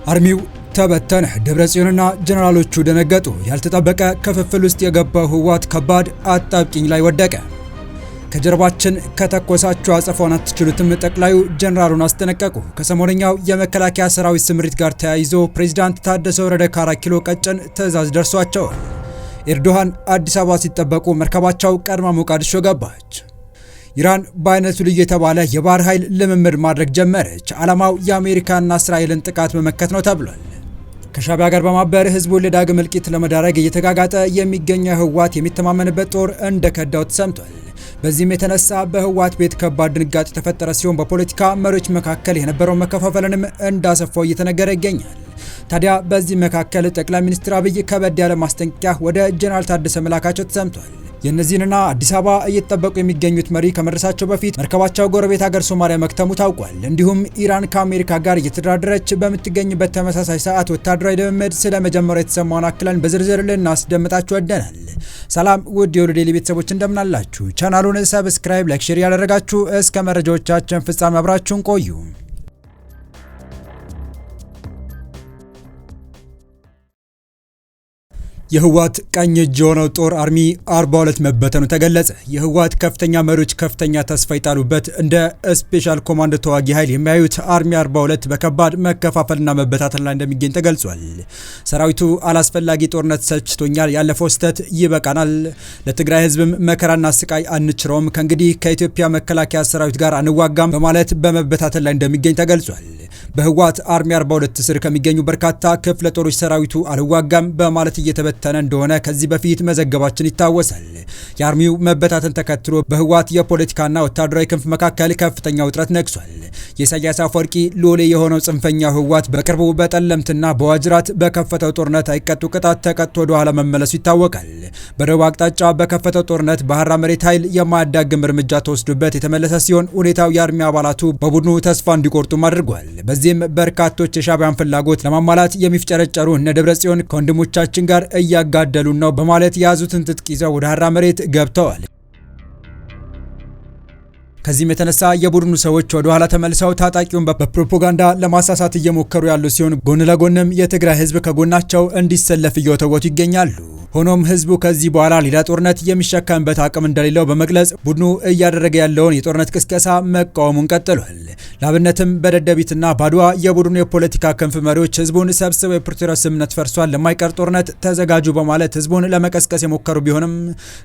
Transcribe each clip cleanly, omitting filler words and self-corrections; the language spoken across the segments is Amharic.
አርሚው ተበተነ። ደብረጽዮንና ጀነራሎቹ ደነገጡ። ያልተጠበቀ ክፍፍል ውስጥ የገባው ህወሓት ከባድ አጣብቂኝ ላይ ወደቀ። ከጀርባችን ከተኮሳችሁ አጸፋውን አትችሉትም ጠቅላዩ ጀነራሉን አስጠነቀቁ። ከሰሞነኛው የመከላከያ ሰራዊት ስምሪት ጋር ተያይዞ ፕሬዝዳንት ታደሰ ወረደ ከ4 ኪሎ ቀጭን ትዕዛዝ ደርሷቸዋል። ኤርዶሃን አዲስ አበባ ሲጠበቁ መርከባቸው ቀድማ ሞቃዲሾ ገባች። ኢራን በአይነቱ ልዩ የተባለ የባህር ኃይል ልምምድ ማድረግ ጀመረች። ዓላማው የአሜሪካና እስራኤልን ጥቃት መመከት ነው ተብሏል። ከሻዕቢያ ጋር በማበር ህዝቡን ለዳግም እልቂት ለመዳረግ እየተጋጋጠ የሚገኘው ህወሓት የሚተማመንበት ጦር እንደከዳው ተሰምቷል። በዚህም የተነሳ በህወሓት ቤት ከባድ ድንጋጤ የተፈጠረ ሲሆን በፖለቲካ መሪዎች መካከል የነበረው መከፋፈልንም እንዳሰፋው እየተነገረ ይገኛል። ታዲያ በዚህ መካከል ጠቅላይ ሚኒስትር አብይ ከበድ ያለ ማስጠንቀቂያ ወደ ጀነራል ታደሰ መላካቸው ተሰምቷል። የእነዚህንና አዲስ አበባ እየተጠበቁ የሚገኙት መሪ ከመድረሳቸው በፊት መርከባቸው ጎረቤት ሀገር ሶማሊያ መክተሙ ታውቋል። እንዲሁም ኢራን ከአሜሪካ ጋር እየተደራደረች በምትገኝበት ተመሳሳይ ሰዓት ወታደራዊ ልምምድ ስለመጀመሩ የተሰማውን አክለን በዝርዝር ልናስደምጣችሁ ወደናል። ሰላም ውድ የወሎ ዴይሊ ቤተሰቦች እንደምናላችሁ፣ ቻናሉን ሰብስክራይብ፣ ላይክ፣ ሼር ያደረጋችሁ እስከ መረጃዎቻችን ፍጻሜ አብራችሁን ቆዩ። የህወሓት ቀኝ እጅ የሆነው ጦር አርሚ 42 መበተኑ ተገለጸ። የህወሓት ከፍተኛ መሪዎች ከፍተኛ ተስፋ ይጣሉበት እንደ ስፔሻል ኮማንዶ ተዋጊ ኃይል የሚያዩት አርሚ 42 በከባድ መከፋፈልና መበታተን ላይ እንደሚገኝ ተገልጿል። ሰራዊቱ አላስፈላጊ ጦርነት ሰልችቶኛል፣ ያለፈው ስህተት ይበቃናል፣ ለትግራይ ህዝብም መከራና ስቃይ አንችረውም፣ ከእንግዲህ ከኢትዮጵያ መከላከያ ሰራዊት ጋር አንዋጋም በማለት በመበታተን ላይ እንደሚገኝ ተገልጿል። በህወሓት አርሚ 42 ስር ከሚገኙ በርካታ ክፍለ ጦሮች ሰራዊቱ አልዋጋም በማለት እየተበተነ እንደሆነ ከዚህ በፊት መዘገባችን ይታወሳል። የአርሚው መበታተን ተከትሎ በህወሓት የፖለቲካና ወታደራዊ ክንፍ መካከል ከፍተኛ ውጥረት ነግሷል። የኢሳያስ አፈወርቂ ሎሌ የሆነው ጽንፈኛው ህወሓት በቅርቡ በጠለምትና በዋጅራት በከፈተው ጦርነት አይቀጡ ቅጣት ተቀጥቶ ወደ ኋላ መመለሱ ይታወቃል። በደቡብ አቅጣጫ በከፈተው ጦርነት ባህራ መሬት ኃይል የማያዳግም እርምጃ ተወስዶበት የተመለሰ ሲሆን ሁኔታው የአርሚ አባላቱ በቡድኑ ተስፋ እንዲቆርጡም አድርጓል። በዚህም በርካቶች የሻዕቢያን ፍላጎት ለማሟላት የሚፍጨረጨሩ እነ ደብረጽዮን ከወንድሞቻችን ጋር እያጋደሉን ነው በማለት የያዙትን ትጥቅ ይዘው ወደ ሀራ መሬት ገብተዋል። ከዚህም የተነሳ የቡድኑ ሰዎች ወደ ኋላ ተመልሰው ታጣቂውን በፕሮፓጋንዳ ለማሳሳት እየሞከሩ ያሉ ሲሆን ጎን ለጎንም የትግራይ ህዝብ ከጎናቸው እንዲሰለፍ እየወተወቱ ይገኛሉ። ሆኖም ህዝቡ ከዚህ በኋላ ሌላ ጦርነት የሚሸከምበት አቅም እንደሌለው በመግለጽ ቡድኑ እያደረገ ያለውን የጦርነት ቅስቀሳ መቃወሙን ቀጥሏል። ለአብነትም በደደቢትና ባድዋ የቡድኑ የፖለቲካ ክንፍ መሪዎች ህዝቡን ሰብስበው የፕሪቶሪያ ስምምነት ፈርሷል፣ ለማይቀር ጦርነት ተዘጋጁ በማለት ህዝቡን ለመቀስቀስ የሞከሩ ቢሆንም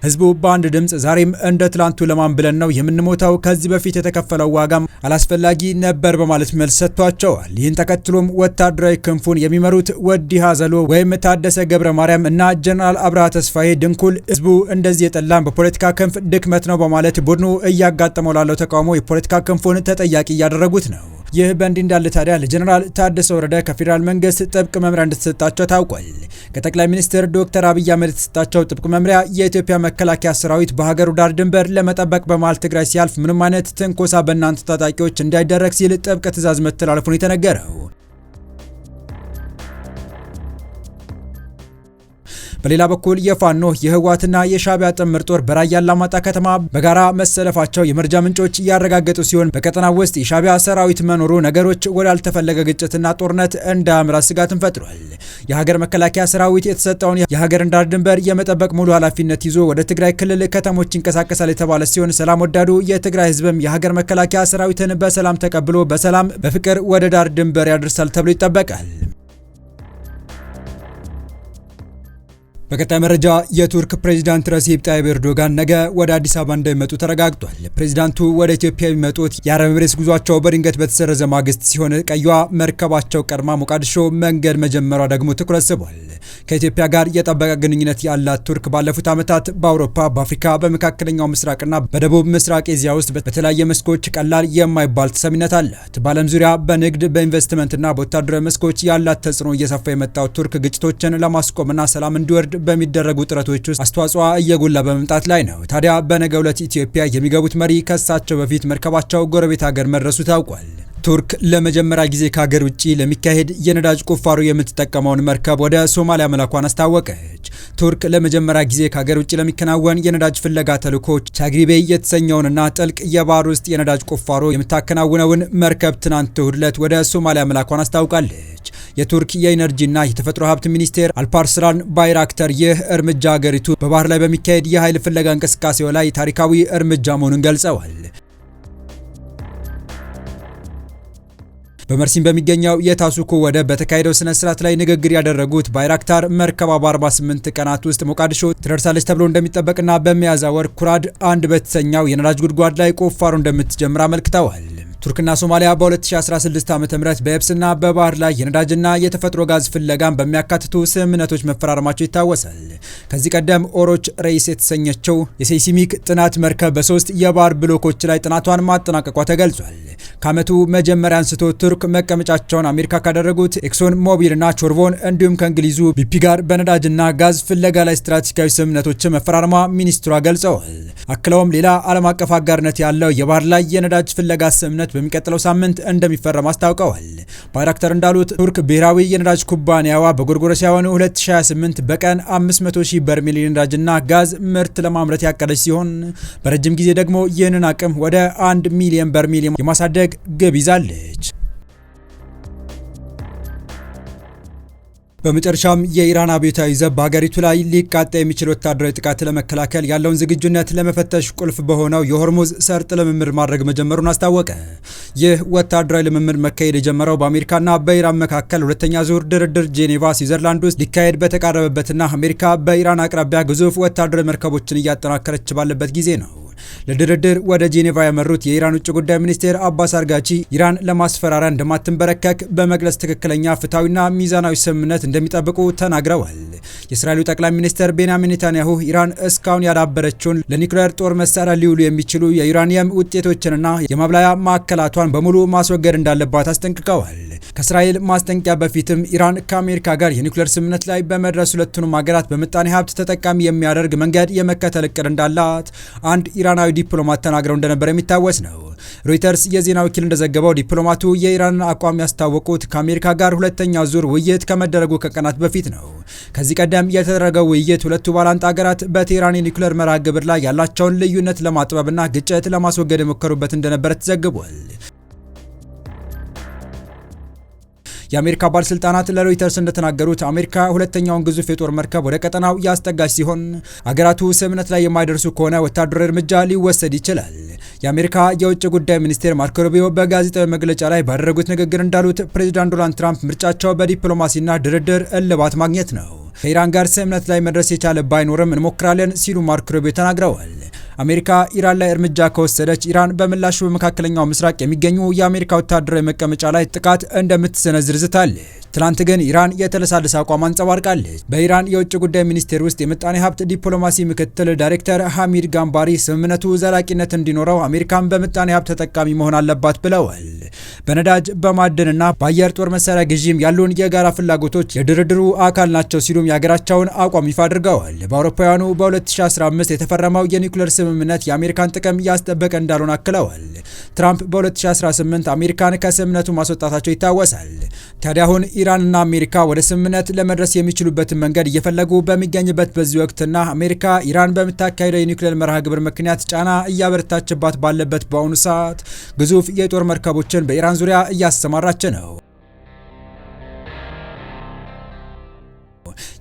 ህዝቡ በአንድ ድምፅ ዛሬም እንደ ትላንቱ ለማን ብለን ነው የምንሞተው፣ ከዚህ በፊት የተከፈለው ዋጋም አላስፈላጊ ነበር በማለት መልስ ሰጥቷቸዋል። ይህን ተከትሎም ወታደራዊ ክንፉን የሚመሩት ወዲ ሀዘሎ ወይም ታደሰ ገብረ ማርያም እና ጀነራል አብርሃ ተስፋዬ ድንኩል ህዝቡ እንደዚህ የጠላን በፖለቲካ ክንፍ ድክመት ነው በማለት ቡድኑ እያጋጠመው ላለው ተቃውሞ የፖለቲካ ክንፉን ተጠያቂ እያደረጉት ነው። ይህ በእንዲህ እንዳለ ታዲያ ለጀነራል ታደሰ ወረደ ከፌዴራል መንግስት ጥብቅ መምሪያ እንደተሰጣቸው ታውቋል። ከጠቅላይ ሚኒስትር ዶክተር አብይ አህመድ የተሰጣቸው ጥብቅ መምሪያ የኢትዮጵያ መከላከያ ሰራዊት በሀገሩ ዳር ድንበር ለመጠበቅ በመሃል ትግራይ ሲያልፍ ምንም አይነት ትንኮሳ በእናንተ ታጣቂዎች እንዳይደረግ ሲል ጥብቅ ትዕዛዝ መተላለፉን የተነገረው። በሌላ በኩል የፋኖ የህወሓትና የሻዕቢያ ጥምር ጦር በራያ አላማጣ ከተማ በጋራ መሰለፋቸው የመረጃ ምንጮች ያረጋገጡ ሲሆን በቀጠናው ውስጥ የሻዕቢያ ሰራዊት መኖሩ ነገሮች ወዳልተፈለገ ግጭትና ጦርነት እንዳያምራ ስጋትን ፈጥሯል። የሀገር መከላከያ ሰራዊት የተሰጠውን የሀገርን ዳር ድንበር የመጠበቅ ሙሉ ኃላፊነት ይዞ ወደ ትግራይ ክልል ከተሞች ይንቀሳቀሳል የተባለ ሲሆን ሰላም ወዳዱ የትግራይ ህዝብም የሀገር መከላከያ ሰራዊትን በሰላም ተቀብሎ በሰላም በፍቅር ወደ ዳር ድንበር ያደርሳል ተብሎ ይጠበቃል። በቀጣይ መረጃ የቱርክ ፕሬዝዳንት ረሲፕ ጣይብ ኤርዶጋን ነገ ወደ አዲስ አበባ እንደሚመጡ ተረጋግጧል። ፕሬዝዳንቱ ወደ ኢትዮጵያ የሚመጡት የአረብ ኤምሬትስ ጉዟቸው በድንገት በተሰረዘ ማግስት ሲሆን ቀይዋ መርከባቸው ቀድማ ሞቃዲሾ መንገድ መጀመሯ ደግሞ ትኩረት ስቧል። ከኢትዮጵያ ጋር የጠበቀ ግንኙነት ያላት ቱርክ ባለፉት ዓመታት በአውሮፓ፣ በአፍሪካ፣ በመካከለኛው ምስራቅና በደቡብ ምስራቅ ኤዥያ ውስጥ በተለያየ መስኮች ቀላል የማይባል ተሰሚነት አላት። በዓለም ዙሪያ በንግድ፣ በኢንቨስትመንትና በወታደራዊ መስኮች ያላት ተጽዕኖ እየሰፋ የመጣው ቱርክ ግጭቶችን ለማስቆምና ሰላም እንዲወርድ በሚደረጉ ጥረቶች ውስጥ አስተዋጽኦ እየጎላ በመምጣት ላይ ነው። ታዲያ በነገው ዕለት ኢትዮጵያ የሚገቡት መሪ ከሳቸው በፊት መርከባቸው ጎረቤት ሀገር መድረሱ ታውቋል። ቱርክ ለመጀመሪያ ጊዜ ከሀገር ውጭ ለሚካሄድ የነዳጅ ቁፋሮ የምትጠቀመውን መርከብ ወደ ሶማሊያ መላኳን አስታወቀች። ቱርክ ለመጀመሪያ ጊዜ ከሀገር ውጭ ለሚከናወን የነዳጅ ፍለጋ ተልዕኮች ቻግሪቤይ የተሰኘውንና ጥልቅ የባህር ውስጥ የነዳጅ ቁፋሮ የምታከናውነውን መርከብ ትናንት እሁድ ዕለት ወደ ሶማሊያ መላኳን አስታውቃለች። የቱርክ የኢነርጂና የተፈጥሮ ሀብት ሚኒስቴር አልፓርስላን ባይራክተር ይህ እርምጃ ሀገሪቱ በባህር ላይ በሚካሄድ የኃይል ፍለጋ እንቅስቃሴው ላይ ታሪካዊ እርምጃ መሆኑን ገልጸዋል። በመርሲን በሚገኘው የታሱኮ ወደብ በተካሄደው ስነ ስርዓት ላይ ንግግር ያደረጉት ባይራክታር መርከቧ በ48 ቀናት ውስጥ ሞቃዲሾ ትደርሳለች ተብሎ እንደሚጠበቅና በሚያዝያ ወር ኩራድ አንድ በተሰኘው የነዳጅ ጉድጓድ ላይ ቁፋሮ እንደምትጀምር አመልክተዋል። ቱርክና ሶማሊያ በ2016 ዓ.ም በየብስና በባህር ላይ የነዳጅና የተፈጥሮ ጋዝ ፍለጋን በሚያካትቱ ስምምነቶች መፈራረማቸው ይታወሳል። ከዚህ ቀደም ኦሮች ሬይስ የተሰኘችው የሴይስሚክ ጥናት መርከብ በ3 የባህር ብሎኮች ላይ ጥናቷን ማጠናቀቋ ተገልጿል። ከዓመቱ መጀመሪያ አንስቶ ቱርክ መቀመጫቸውን አሜሪካ ካደረጉት ኤክሶን ሞቢልና ቾርቮን እንዲሁም ከእንግሊዙ ቢፒ ጋር በነዳጅና ጋዝ ፍለጋ ላይ ስትራቴጂካዊ ስምምነቶችን መፈራረሟ ሚኒስትሯ ገልጸዋል። አክለውም ሌላ ዓለም አቀፍ አጋርነት ያለው የባህር ላይ የነዳጅ ፍለጋ ስምምነት በሚቀጥለው ሳምንት እንደሚፈረም አስታውቀዋል። ባይራክተር እንዳሉት ቱርክ ብሔራዊ የነዳጅ ኩባንያዋ በጎርጎሮሳውያኑ 2028 በቀን 500,000 በርሜል የነዳጅና ጋዝ ምርት ለማምረት ያቀደች ሲሆን በረጅም ጊዜ ደግሞ ይህንን አቅም ወደ 1 ሚሊዮን በርሜል የማሳደግ ግብ ይዛለች። በመጨረሻም የኢራን አብዮታዊ ዘብ በሀገሪቱ ላይ ሊቃጣ የሚችል ወታደራዊ ጥቃት ለመከላከል ያለውን ዝግጁነት ለመፈተሽ ቁልፍ በሆነው የሆርሙዝ ሰርጥ ልምምድ ማድረግ መጀመሩን አስታወቀ። ይህ ወታደራዊ ልምምድ መካሄድ የጀመረው በአሜሪካና በኢራን መካከል ሁለተኛ ዙር ድርድር ጄኔቫ ስዊዘርላንድ ውስጥ ሊካሄድ በተቃረበበትና አሜሪካ በኢራን አቅራቢያ ግዙፍ ወታደራዊ መርከቦችን እያጠናከረች ባለበት ጊዜ ነው። ለድርድር ወደ ጄኔቫ ያመሩት የኢራን ውጭ ጉዳይ ሚኒስቴር አባስ አርጋቺ ኢራን ለማስፈራሪያ እንደማትንበረከክ በመግለጽ ትክክለኛ ፍትሐዊና ሚዛናዊ ስምምነት እንደሚጠብቁ ተናግረዋል። የእስራኤሉ ጠቅላይ ሚኒስትር ቤንያሚን ኔታንያሁ ኢራን እስካሁን ያዳበረችውን ለኒውክሌር ጦር መሳሪያ ሊውሉ የሚችሉ የዩራኒየም ውጤቶችንና የማብላያ ማዕከላቷን በሙሉ ማስወገድ እንዳለባት አስጠንቅቀዋል። ከእስራኤል ማስጠንቀቂያ በፊትም ኢራን ከአሜሪካ ጋር የኒውክሌር ስምምነት ላይ በመድረስ ሁለቱንም ሀገራት በምጣኔ ሀብት ተጠቃሚ የሚያደርግ መንገድ የመከተል እቅድ እንዳላት አንድ ኢራናዊ ዲፕሎማት ተናግረው እንደነበር የሚታወስ ነው። ሮይተርስ የዜና ወኪል እንደዘገበው ዲፕሎማቱ የኢራንን አቋም ያስታወቁት ከአሜሪካ ጋር ሁለተኛ ዙር ውይይት ከመደረጉ ከቀናት በፊት ነው። ከዚህ ቀደም የተደረገው ውይይት ሁለቱ ባላንጣ ሀገራት በቴህራን የኒውክሌር መርሃ ግብር ላይ ያላቸውን ልዩነት ለማጥበብና ግጭት ለማስወገድ የሞከሩበት እንደነበረ ተዘግቧል። የአሜሪካ ባለስልጣናት ለሮይተርስ እንደተናገሩት አሜሪካ ሁለተኛውን ግዙፍ የጦር መርከብ ወደ ቀጠናው ያስጠጋች ሲሆን አገራቱ ስምምነት ላይ የማይደርሱ ከሆነ ወታደራዊ እርምጃ ሊወሰድ ይችላል። የአሜሪካ የውጭ ጉዳይ ሚኒስቴር ማርኮ ሩቢዮ በጋዜጣዊ መግለጫ ላይ ባደረጉት ንግግር እንዳሉት ፕሬዚዳንት ዶናልድ ትራምፕ ምርጫቸው በዲፕሎማሲና ድርድር እልባት ማግኘት ነው። ከኢራን ጋር ስምምነት ላይ መድረስ የቻለ ባይኖርም እንሞክራለን ሲሉ ማርኮ ሩቢዮ ተናግረዋል። አሜሪካ ኢራን ላይ እርምጃ ከወሰደች ኢራን በምላሹ በመካከለኛው ምስራቅ የሚገኙ የአሜሪካ ወታደራዊ መቀመጫ ላይ ጥቃት እንደምትሰነዝር ዝታለች። ትላንት ግን ኢራን የተለሳለሰ አቋም አንጸባርቃለች። በኢራን የውጭ ጉዳይ ሚኒስቴር ውስጥ የምጣኔ ሀብት ዲፕሎማሲ ምክትል ዳይሬክተር ሐሚድ ጋምባሪ ስምምነቱ ዘላቂነት እንዲኖረው አሜሪካን በምጣኔ ሀብት ተጠቃሚ መሆን አለባት ብለዋል። በነዳጅ በማዕድንና በአየር ጦር መሳሪያ ግዢም ያሉን የጋራ ፍላጎቶች የድርድሩ አካል ናቸው ሲሉም የሀገራቸውን አቋም ይፋ አድርገዋል። በአውሮፓውያኑ በ2015 የተፈረመው የኒውክሌር ስምምነት የአሜሪካን ጥቅም ያስጠበቀ እንዳልሆነ አክለዋል። ትራምፕ በ2018 አሜሪካን ከስምምነቱ ማስወጣታቸው ይታወሳል። ታዲያ አሁን ኢራንና አሜሪካ ወደ ስምምነት ለመድረስ የሚችሉበትን መንገድ እየፈለጉ በሚገኝበት በዚህ ወቅትና አሜሪካ ኢራን በምታካሄደው የኒውክሌር መርሃ ግብር ምክንያት ጫና እያበረታችባት ባለበት በአሁኑ ሰዓት ግዙፍ የጦር መርከቦችን በኢራን ዙሪያ እያሰማራች ነው።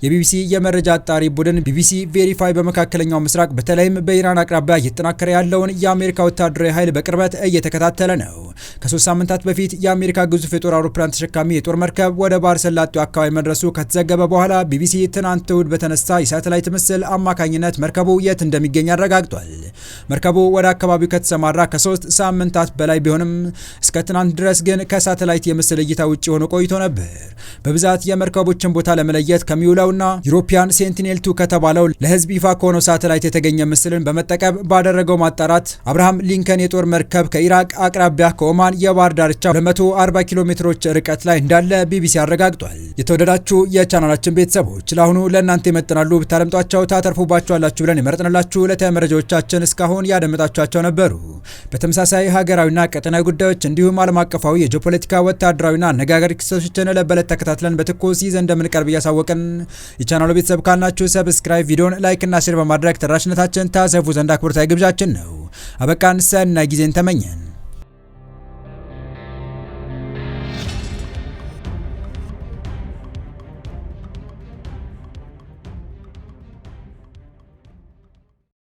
የቢቢሲ የመረጃ አጣሪ ቡድን ቢቢሲ ቬሪፋይ በመካከለኛው ምስራቅ በተለይም በኢራን አቅራቢያ እየተጠናከረ ያለውን የአሜሪካ ወታደራዊ ኃይል በቅርበት እየተከታተለ ነው። ከ3 ሳምንታት በፊት የአሜሪካ ግዙፍ የጦር አውሮፕላን ተሸካሚ የጦር መርከብ ወደ ባህር ሰላጤው አካባቢ መድረሱ ከተዘገበ በኋላ ቢቢሲ ትናንት እሁድ በተነሳ የሳተላይት ምስል አማካኝነት መርከቡ የት እንደሚገኝ አረጋግጧል። መርከቡ ወደ አካባቢው ከተሰማራ ከ3 ሳምንታት በላይ ቢሆንም እስከ ትናንት ድረስ ግን ከሳተላይት የምስል እይታ ውጭ ሆኖ ቆይቶ ነበር። በብዛት የመርከቦችን ቦታ ለመለየት ከሚውለው ከተባለውና ዩሮፒያን ሴንቲኔል-2 ከተባለው ለህዝብ ይፋ ከሆነው ሳተላይት የተገኘ ምስልን በመጠቀም ባደረገው ማጣራት አብርሃም ሊንከን የጦር መርከብ ከኢራቅ አቅራቢያ ከኦማን የባህር ዳርቻ 240 ኪሎ ሜትሮች ርቀት ላይ እንዳለ ቢቢሲ አረጋግጧል። የተወደዳችሁ የቻናላችን ቤተሰቦች ለአሁኑ ለእናንተ ይመጥናሉ ብታደምጧቸው ታተርፉባቸዋላችሁ ብለን የመረጥንላችሁ ዕለታዊ መረጃዎቻችን እስካሁን ያደመጣችኋቸው ነበሩ። በተመሳሳይ ሀገራዊና ቀጠናዊ ጉዳዮች እንዲሁም ዓለም አቀፋዊ የጂኦፖለቲካ ወታደራዊና አነጋጋሪ ክስተቶችን ለበለት ተከታትለን በትኩስ ይዘን እንደምንቀርብ እያሳወቅን የቻናሉ ቤተሰብ ካልናችሁ ሰብስክራይብ፣ ቪዲዮን ላይክ እና ሼር በማድረግ ተደራሽነታችን ታሰፉ ዘንድ አክብሮታዊ ግብዣችን ነው። አበቃን። ሰናይ ጊዜን ተመኘን።